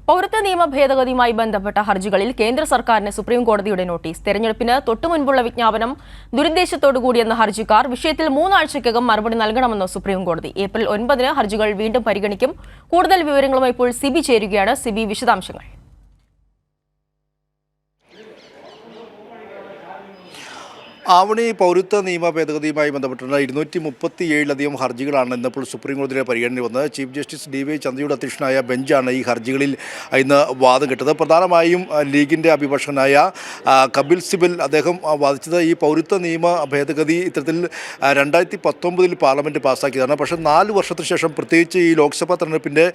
പൗരത്വ നിയമ ഭേദഗതിയുമായി ബന്ധപ്പെട്ട ഹർജികളിൽ കേന്ദ്ര സർക്കാരിന് സുപ്രീം കോടതിയുടെ നോട്ടീസ്. തെരഞ്ഞെടുപ്പിന് തൊട്ടുമുൻപുള്ള വിജ്ഞാപനം ദുരുദ്ദേശത്തോടുകൂടിയെന്ന ഹർജിക്കാർ വിഷയത്തിൽ 3 ആഴ്ചയ്ക്കകം മറുപടി നൽകണമെന്ന് സുപ്രീം കോടതി. ഏപ്രിൽ 9-ന് ഹർജികൾ വീണ്ടും പരിഗണിക്കും. കൂടുതൽ വിവരങ്ങളുമായി ഇപ്പോൾ സിബി ചേരുകയാണ്. സിബി, വിശദാംശങ്ങൾ. ആവണി പൗരത്വ നിയമ ഭേദഗതിയുമായി ബന്ധപ്പെട്ടുള്ള 237-ലധികം ഹർജികളാണ് ഇന്നിപ്പോൾ സുപ്രീം കോടതിയുടെ പരിഗണന വന്നത്. ചീഫ് ജസ്റ്റിസ് DY ചന്ദ്രചൂഡ് അധ്യക്ഷനായ ബെഞ്ചാണ് ഈ ഹർജികളിൽ ഇന്ന് വാദം കേട്ടത്. പ്രധാനമായും ലീഗിൻ്റെ അഭിഭാഷകനായ കപിൽ സിബൽ അദ്ദേഹം വാദിച്ചത് ഈ പൗരത്വ നിയമ ഭേദഗതി ഇത്തരത്തിൽ 2019 പാർലമെൻറ്റ് പാസ്സാക്കിയതാണ്. പക്ഷേ 4 വർഷത്തിന് ശേഷം, പ്രത്യേകിച്ച് ഈ ലോക്സഭാ തെരഞ്ഞെടുപ്പിൻ്റെ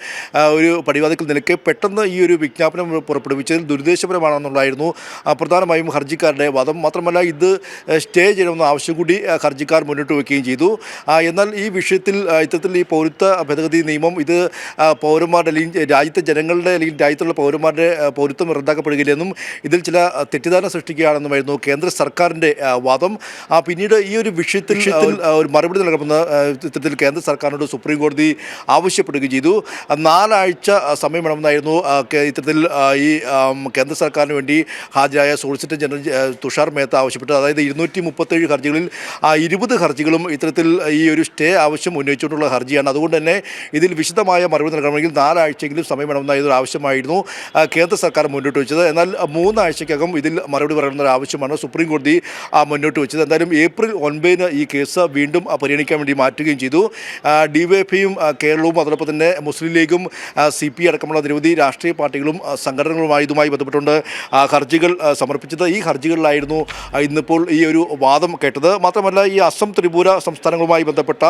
ഒരു പടിവാതിക്കൽ നിലയ്ക്ക് പെട്ടെന്ന് ഈ ഒരു വിജ്ഞാപനം പുറപ്പെടുവിച്ചതിൽ ദുരുദ്ദേശപരമാണെന്നുള്ളതായിരുന്നു പ്രധാനമായും ഹർജിക്കാരുടെ വാദം. മാത്രമല്ല, ഇത് സ്റ്റേ ചെയ്യണമെന്ന ആവശ്യം കൂടി ഹർജിക്കാർ മുന്നോട്ട് വയ്ക്കുകയും ചെയ്തു. എന്നാൽ ഈ വിഷയത്തിൽ ഇത്തരത്തിൽ ഈ പൗരത്വ ഭേദഗതി നിയമം ഇത് പൗരന്മാരുടെ അല്ലെങ്കിൽ രാജ്യത്തെ ജനങ്ങളുടെ അല്ലെങ്കിൽ രാജ്യത്തുള്ള പൗരന്മാരുടെ പൗരത്വം റദ്ദാക്കപ്പെടുകയില്ലെന്നും ഇതിൽ ചില തെറ്റിദ്ധാരണ സൃഷ്ടിക്കുകയാണെന്നുമായിരുന്നു കേന്ദ്ര സർക്കാരിൻ്റെ വാദം. പിന്നീട് ഈ ഒരു വിഷയത്തിൽ ഒരു മറുപടി നൽകണമെന്ന് ഇത്തരത്തിൽ കേന്ദ്ര സർക്കാരിനോട് സുപ്രീം കോടതി ആവശ്യപ്പെടുകയും ചെയ്തു. 4 ആഴ്ച സമയം വേണമെന്നായിരുന്നു ഇത്തരത്തിൽ ഈ കേന്ദ്ര സർക്കാരിന് വേണ്ടി ഹാജരായ സോളിസിറ്റർ ജനറൽ തുഷാർ മേത്ത ആവശ്യപ്പെട്ടത്. അതായത് 237 ഹർജികളിൽ 20 ഹർജികളും ഇത്തരത്തിൽ ഈ ഒരു സ്റ്റേ ആവശ്യം ഉന്നയിച്ചുകൊണ്ടുള്ള ഹർജിയാണ്. അതുകൊണ്ട് തന്നെ ഇതിൽ വിശദമായ മറുപടി നൽകണമെങ്കിൽ 4 ആഴ്ചയെങ്കിലും സമയം വേണമെന്നൊരു ആവശ്യമായിരുന്നു കേന്ദ്ര സർക്കാർ മുന്നോട്ട് വെച്ചത്. എന്നാൽ 3 ആഴ്ചയ്ക്കകം ഇതിൽ മറുപടി പറയണമെന്നൊരു ആവശ്യമാണ് സുപ്രീം കോടതി മുന്നോട്ട് വെച്ചത്. എന്തായാലും ഏപ്രിൽ 9-ന് ഈ കേസ് വീണ്ടും പരിഗണിക്കാൻ വേണ്ടി മാറ്റുകയും ചെയ്തു. DYFയും കേരളവും അതോടൊപ്പം തന്നെ മുസ്ലിം ലീഗും CP അടക്കമുള്ള നിരവധി രാഷ്ട്രീയ പാർട്ടികളും സംഘടനകളുമായി ഇതുമായി ബന്ധപ്പെട്ടുകൊണ്ട് ഹർജികൾ സമർപ്പിച്ചത്. ഈ ഹർജികളിലായിരുന്നു ഇന്നിപ്പോൾ ഈ ഒരു വാദം കേട്ടത്. മാത്രമല്ല, ഈ അസം, ത്രിപുര സംസ്ഥാനങ്ങളുമായി ബന്ധപ്പെട്ട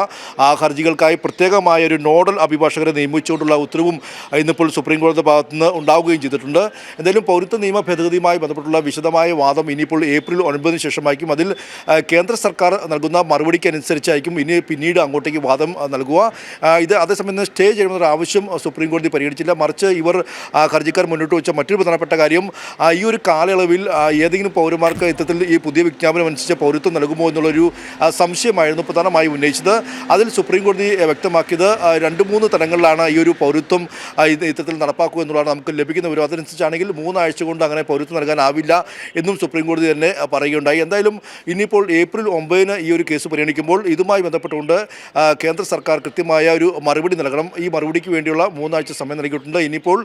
ഹർജികൾക്കായി പ്രത്യേകമായ ഒരു നോഡൽ അഭിഭാഷകരെ നിയമിച്ചുകൊണ്ടുള്ള ഉത്തരവും ഇന്നിപ്പോൾ സുപ്രീം കോടതി ഭാഗത്തു നിന്ന് ഉണ്ടാവുകയും ചെയ്തിട്ടുണ്ട്. എന്തായാലും പൗരത്വ നിയമ ഭേദഗതിയുമായി ബന്ധപ്പെട്ടുള്ള വിശദമായ വാദം ഇനിയിപ്പോൾ ഏപ്രിൽ 9-ന് ശേഷമായിരിക്കും. അതിൽ കേന്ദ്ര സർക്കാർ നൽകുന്ന മറുപടിക്കനുസരിച്ചായിരിക്കും പിന്നീട് അങ്ങോട്ടേക്ക് വാദം നൽകുക. ഇത് അതേസമയം സ്റ്റേ ചെയ്യണമെന്നൊരു ആവശ്യം സുപ്രീം കോടതി പരിഗണിച്ചില്ല. മറിച്ച് ഹർജിക്കാർ മുന്നോട്ട് വെച്ച മറ്റൊരു പ്രധാനപ്പെട്ട കാര്യം, ഈ ഒരു കാലയളവിൽ ഏതെങ്കിലും പൗരന്മാർക്ക് ഇത്തരത്തിൽ ഈ പുതിയ വിജ്ഞാപനം അനുസരിച്ച് പൗരത്വം നൽകുമോ എന്നുള്ളൊരു സംശയമായിരുന്നു പ്രധാനമായും ഉന്നയിച്ചത്. അതിൽ സുപ്രീം കോടതി വ്യക്തമാക്കിയത് 2-3 തലങ്ങളിലാണ് ഈ ഒരു പൗരത്വം ഇത്തരത്തിൽ നടപ്പാക്കുക എന്നുള്ളതാണ് നമുക്ക് ലഭിക്കുന്ന വിവരം. അതനുസരിച്ചാണെങ്കിൽ 3 ആഴ്ച കൊണ്ട് അങ്ങനെ പൗരത്വം നൽകാനാവില്ല എന്നും സുപ്രീം കോടതി തന്നെ പറയുകയുണ്ടായി. എന്തായാലും ഇനിയിപ്പോൾ ഏപ്രിൽ 9-ന് ഈ ഒരു കേസ് പരിഗണിക്കുമ്പോൾ ഇതുമായി ബന്ധപ്പെട്ടുകൊണ്ട് കേന്ദ്ര സർക്കാർ കൃത്യമായ ഒരു മറുപടി നൽകണം. ഈ മറുപടിക്ക് വേണ്ടിയുള്ള 3 ആഴ്ച സമയം നൽകിയിട്ടുണ്ട്. ഇനിയിപ്പോൾ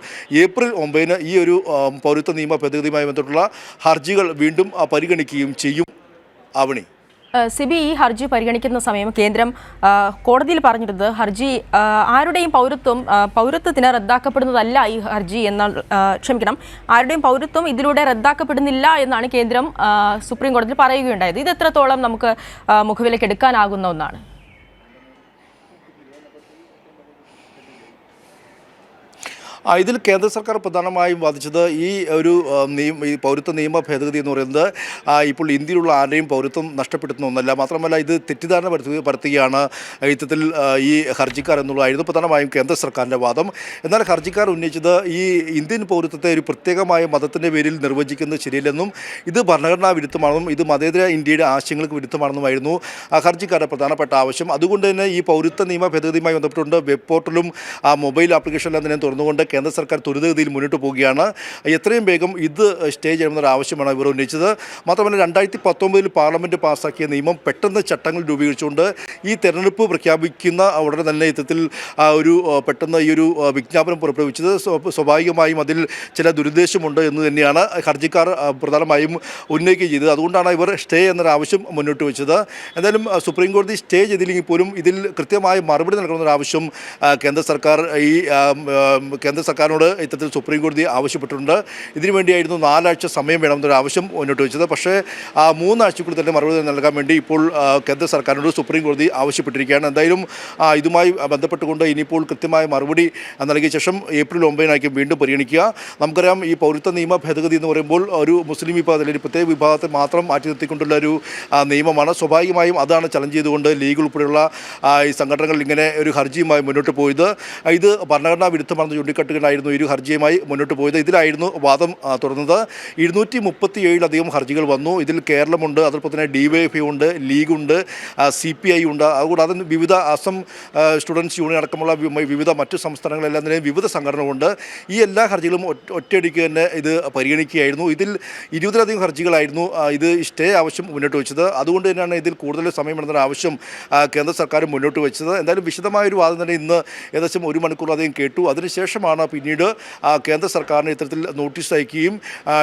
ഏപ്രിൽ 9-ന് ഈ ഒരു പൗരത്വ നിയമ ഭേദഗതിയുമായി ബന്ധപ്പെട്ടുള്ള ഹർജികൾ വീണ്ടും പരിഗണിക്കുകയും ചെയ്യും. ആവണി, സിബി, ഈ ഹർജി പരിഗണിക്കുന്ന സമയം കേന്ദ്രം കോടതിയിൽ പറഞ്ഞിരുന്നത് ഹർജി ആരുടെയും പൗരത്വത്തിന് റദ്ദാക്കപ്പെടുന്നതല്ല ഈ ഹർജി ആരുടെയും പൗരത്വം ഇതിലൂടെ റദ്ദാക്കപ്പെടുന്നില്ല എന്നാണ് കേന്ദ്രം സുപ്രീം കോടതിയിൽ പറയുകയുണ്ടായത്. ഇത് എത്രത്തോളം നമുക്ക് മുഖവിലേക്ക് എടുക്കാനാകുന്ന ഒന്നാണ്? ഇതിൽ കേന്ദ്ര സർക്കാർ പ്രധാനമായും വാദിച്ചത് ഈ പൗരത്വ നിയമ ഭേദഗതി എന്ന് പറയുന്നത് ഇപ്പോൾ ഇന്ത്യയിലുള്ള ആരുടെയും പൗരത്വം നഷ്ടപ്പെടുത്തുന്ന ഒന്നല്ല. മാത്രമല്ല, ഇത് തെറ്റിദ്ധാരണ പരത്തുകയാണ് ഇത്തരത്തിൽ ഈ ഹർജിക്കാർ എന്നുള്ളതായിരുന്നു പ്രധാനമായും കേന്ദ്ര സർക്കാരിൻ്റെ വാദം. എന്നാൽ ഹർജിക്കാർ ഉന്നയിച്ചത് ഈ ഇന്ത്യൻ പൗരത്വത്തെ ഒരു പ്രത്യേകമായ മതത്തിൻ്റെ പേരിൽ നിർവചിക്കുന്നത് ശരിയല്ലെന്നും ഇത് ഭരണഘടനാ വിരുദ്ധമാണെന്നും ഇത് മതേതര ഇന്ത്യയുടെ ആശയങ്ങൾക്ക് വിരുദ്ധമാണെന്നുമായിരുന്നു ഹർജിക്കാരുടെ പ്രധാനപ്പെട്ട ആവശ്യം. അതുകൊണ്ട് തന്നെ ഈ പൗരത്വ നിയമ ഭേദഗതിയുമായി ബന്ധപ്പെട്ടുകൊണ്ട് വെബ് പോർട്ടലും മൊബൈൽ ആപ്ലിക്കേഷനെല്ലാം തന്നെ തുറന്നുകൊണ്ട് കേന്ദ്ര സർക്കാർ ത്വരിതഗതിയിൽ മുന്നോട്ട് പോവുകയാണ്. എത്രയും വേഗം ഇത് സ്റ്റേ ചെയ്യണമെന്നൊരു ആവശ്യമാണ് ഇവർ ഉന്നയിച്ചത്. മാത്രമല്ല, 2019 പാർലമെൻറ്റ് പാസ്സാക്കിയ നിയമം പെട്ടെന്ന് ചട്ടങ്ങൾ രൂപീകരിച്ചുകൊണ്ട് ഈ തെരഞ്ഞെടുപ്പ് പ്രഖ്യാപിക്കുന്ന ഉടനെ തന്നെ ഇത്തരത്തിൽ പെട്ടെന്ന് ഈ ഒരു വിജ്ഞാപനം പുറപ്പെടുവിച്ചത് സ്വാഭാവികമായും അതിൽ ചില ദുരുദ്ദേശമുണ്ട് എന്ന് തന്നെയാണ് ഹർജിക്കാർ പ്രധാനമായും ഉന്നയിക്കുകയും ചെയ്തത്. അതുകൊണ്ടാണ് ഇവർ സ്റ്റേ എന്നൊരു ആവശ്യം മുന്നോട്ട് വെച്ചത്. എന്തായാലും സുപ്രീം കോടതി സ്റ്റേ ചെയ്തില്ലെങ്കിൽ പോലും ഇതിൽ കൃത്യമായ മറുപടി നൽകണമെന്നൊരു ആവശ്യം കേന്ദ്ര സർക്കാരിനോട് ഇത്തരത്തിൽ സുപ്രീം കോടതി ആവശ്യപ്പെട്ടിട്ടുണ്ട്. ഇതിനുവേണ്ടിയായിരുന്നു 4 ആഴ്ച സമയം വേണമെന്നൊരു ആവശ്യം മുന്നോട്ട് വെച്ചത്. പക്ഷേ 3 ആഴ്ചക്കുള്ളിൽ തന്നെ മറുപടി നൽകാൻ വേണ്ടി ഇപ്പോൾ കേന്ദ്ര സർക്കാരിനോട് സുപ്രീം കോടതി ആവശ്യപ്പെട്ടിരിക്കുകയാണ്. എന്തായാലും ഇതുമായി ബന്ധപ്പെട്ടുകൊണ്ട് ഇനിയിപ്പോൾ കൃത്യമായ മറുപടി നൽകിയ ശേഷം ഏപ്രിൽ 9-നായിരിക്കും വീണ്ടും പരിഗണിക്കുക. നമുക്കറിയാം, ഈ പൗരത്വ നിയമ ഭേദഗതി എന്ന് പറയുമ്പോൾ ഒരു മുസ്ലിം വിഭാഗത്തിൽ, ഒരു പ്രത്യേക വിഭാഗത്തെ മാത്രം മാറ്റി നിർത്തിക്കൊണ്ടുള്ള ഒരു നിയമമാണ്. സ്വാഭാവികമായും അതാണ് ചലഞ്ച് ചെയ്തുകൊണ്ട് ലീഗ് ഉൾപ്പെടെയുള്ള ഈ സംഘടനകൾ ഇങ്ങനെ ഒരു ഹർജിയുമായി മുന്നോട്ട് പോയത്. ഇത് ഭരണഘടനാ വിരുദ്ധമാണെന്ന് ചൂണ്ടിക്കാട്ടി ബന്ധപ്പെട്ടുകൊണ്ടായിരുന്നു ഇരു ഹർജിയുമായി മുന്നോട്ട് പോയത്. ഇതിലായിരുന്നു വാദം തുടർന്നത്. 237 ഹർജികൾ വന്നു. ഇതിൽ കേരളമുണ്ട്, അതോടൊപ്പം തന്നെ DYFI ഉണ്ട്, ലീഗുണ്ട്, CPI ഉണ്ട്, അതുകൂടാതെ വിവിധ അസം സ്റ്റുഡൻസ് യൂണിയൻ അടക്കമുള്ള വിവിധ മറ്റു സംസ്ഥാനങ്ങളെല്ലാം തന്നെ വിവിധ സംഘടനകളുണ്ട്. ഈ എല്ലാ ഹർജികളും ഒറ്റയടിക്ക് തന്നെ ഇത് പരിഗണിക്കുകയായിരുന്നു. ഇതിൽ 20ലധികം ഹർജികളായിരുന്നു ഇത് സ്റ്റേ ആവശ്യം മുന്നോട്ട് വെച്ചത്. അതുകൊണ്ട് തന്നെയാണ് ഇതിൽ കൂടുതൽ സമയമെടുന്ന ആവശ്യം കേന്ദ്ര സർക്കാർ മുന്നോട്ട് വെച്ചത്. എന്തായാലും വിശദമായൊരു വാദം തന്നെ ഇന്ന് ഏകദേശം 1 മണിക്കൂറിലധികം കേട്ടു. അതിനുശേഷമാണ് പിന്നീട് കേന്ദ്ര സർക്കാരിന് ഇത്തരത്തിൽ നോട്ടീസ് അയക്കുകയും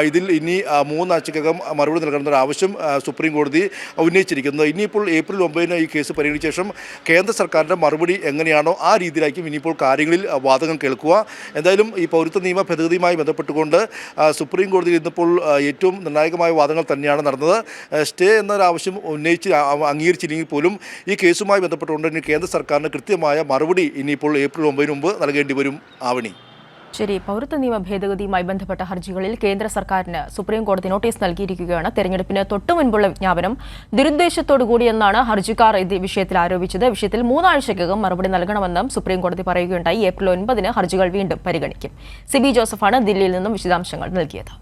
ഇതിൽ ഇനി 3 ആഴ്ചക്കകം മറുപടി നൽകണമെന്നൊരു ആവശ്യം സുപ്രീം കോടതി ഉന്നയിച്ചിരിക്കുന്നത്. ഇനിയിപ്പോൾ ഏപ്രിൽ 9 ഈ കേസ് പരിഗണിച്ച ശേഷം കേന്ദ്ര സർക്കാരിൻ്റെ മറുപടി എങ്ങനെയാണോ ആ രീതിയിലായിരിക്കും ഇനിയിപ്പോൾ കാര്യങ്ങളിൽ വാദങ്ങൾ കേൾക്കുക. എന്തായാലും ഈ പൗരത്വ നിയമ ഭേദഗതിയുമായി ബന്ധപ്പെട്ടുകൊണ്ട് സുപ്രീം കോടതിയിൽ ഇന്നിപ്പോൾ ഏറ്റവും നിർണായകമായ വാദങ്ങൾ തന്നെയാണ് നടന്നത്. സ്റ്റേ എന്നൊരാവശ്യം ഉന്നയിച്ച് അംഗീകരിച്ചില്ലെങ്കിൽ പോലും ഈ കേസുമായി ബന്ധപ്പെട്ടുകൊണ്ട് ഇനി കേന്ദ്ര സർക്കാരിന് കൃത്യമായ മറുപടി ഇനിയിപ്പോൾ ഏപ്രിൽ 9 മുമ്പ് നൽകേണ്ടി വരും. ആവണി. ശരി, പൗരത്വ നിയമ ഭേദഗതിയുമായി ബന്ധപ്പെട്ട ഹർജികളിൽ കേന്ദ്ര സർക്കാരിന് സുപ്രീം കോടതി നോട്ടീസ് നൽകിയിരിക്കുകയാണ്. തെരഞ്ഞെടുപ്പിന് തൊട്ടു മുൻപുള്ള വിജ്ഞാപനം ദുരുദ്ദേശത്തോടു കൂടിയെന്നാണ് ഹർജിക്കാർ ഇത് വിഷയത്തിൽ ആരോപിച്ചത്. വിഷയത്തിൽ 3 ആഴ്ചയ്ക്കകം മറുപടി നൽകണമെന്നും സുപ്രീം കോടതി പറയുകയുണ്ടായി. ഏപ്രിൽ 9 ഹർജികൾ വീണ്ടും പരിഗണിക്കും. സിബി ജോസഫാണ് ദില്ലിയിൽ നിന്നും വിശദാംശങ്ങൾ നൽകിയത്.